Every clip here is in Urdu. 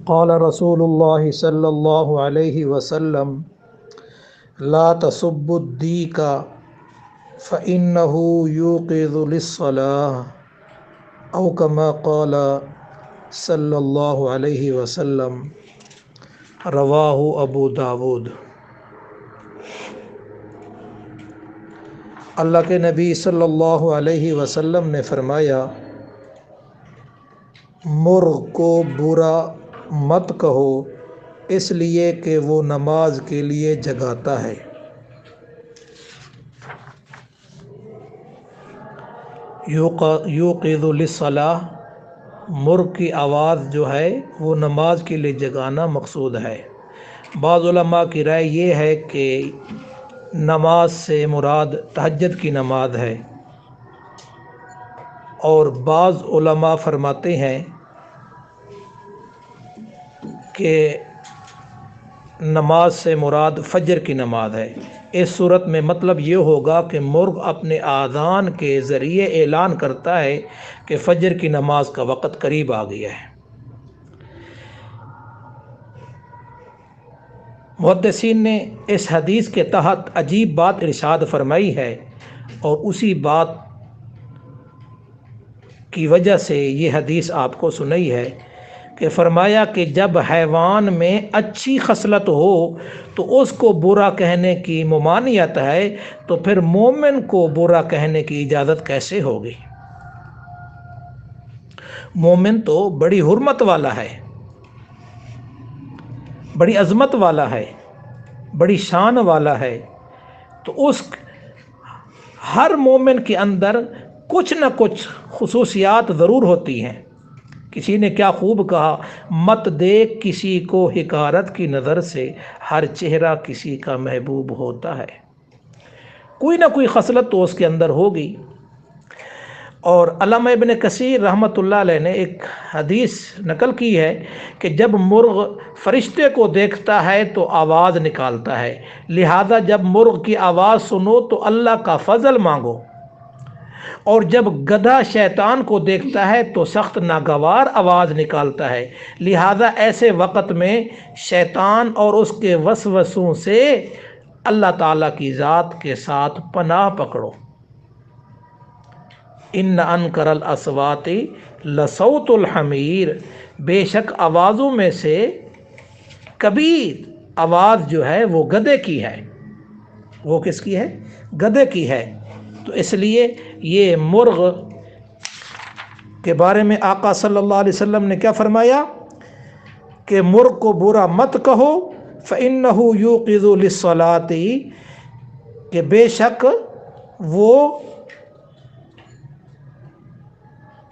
قال رسول اللہ صلی اللہ علیہ وسلم لا تسبوا الدیک فإنه یوقظ للصلاة او کما قال صلی اللہ علیہ وسلم، رواہ ابو داود۔ اللہ کے نبی صلی اللہ علیہ وسلم نے فرمایا، مرغ کو برا مت کہو اس لیے کہ وہ نماز کے لیے جگاتا ہے۔ یوقظ للصلاۃ، مرغ کی آواز جو ہے وہ نماز کے لیے جگانا مقصود ہے۔ بعض علماء کی رائے یہ ہے کہ نماز سے مراد تہجد کی نماز ہے، اور بعض علماء فرماتے ہیں کہ نماز سے مراد فجر کی نماز ہے۔ اس صورت میں مطلب یہ ہوگا کہ مرغ اپنے آذان کے ذریعے اعلان کرتا ہے کہ فجر کی نماز کا وقت قریب آ گیا ہے۔ محدثین نے اس حدیث کے تحت عجیب بات ارشاد فرمائی ہے، اور اسی بات کی وجہ سے یہ حدیث آپ کو سنائی ہے کہ فرمایا کہ جب حیوان میں اچھی خصلت ہو تو اس کو برا کہنے کی ممانعت ہے، تو پھر مومن کو برا کہنے کی اجازت کیسے ہوگی؟ مومن تو بڑی حرمت والا ہے، بڑی عظمت والا ہے، بڑی شان والا ہے، تو اس ہر مومن کے اندر کچھ نہ کچھ خصوصیات ضرور ہوتی ہیں۔ کسی نے کیا خوب کہا، مت دیکھ کسی کو حقارت کی نظر سے، ہر چہرہ کسی کا محبوب ہوتا ہے۔ کوئی نہ کوئی خصلت تو اس کے اندر ہوگی۔ اور علامہ ابن کثیر رحمۃ اللہ علیہ نے ایک حدیث نقل کی ہے کہ جب مرغ فرشتے کو دیکھتا ہے تو آواز نکالتا ہے، لہذا جب مرغ کی آواز سنو تو اللہ کا فضل مانگو، اور جب گدھا شیطان کو دیکھتا ہے تو سخت ناگوار آواز نکالتا ہے، لہذا ایسے وقت میں شیطان اور اس کے وسوسوں سے اللہ تعالیٰ کی ذات کے ساتھ پناہ پکڑو۔ ان انکر الاصوات لصوت الحمیر، بے شک آوازوں میں سے کبیر آواز جو ہے وہ گدھے کی ہے۔ وہ کس کی ہے؟ گدھے کی ہے۔ تو اس لیے یہ مرغ کے بارے میں آقا صلی اللہ علیہ وسلم نے کیا فرمایا کہ مرغ کو برا مت کہو، فإنہ یوقظ للصلاۃ، کہ بے شک وہ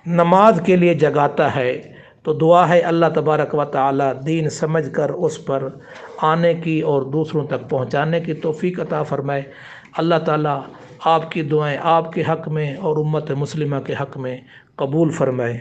نماز کے لیے جگاتا ہے۔ تو دعا ہے اللہ تبارک و تعالی دین سمجھ کر اس پر آنے کی اور دوسروں تک پہنچانے کی توفیق عطا فرمائے۔ اللہ تعالی آپ کی دعائیں آپ کے حق میں اور امت مسلمہ کے حق میں قبول فرمائے۔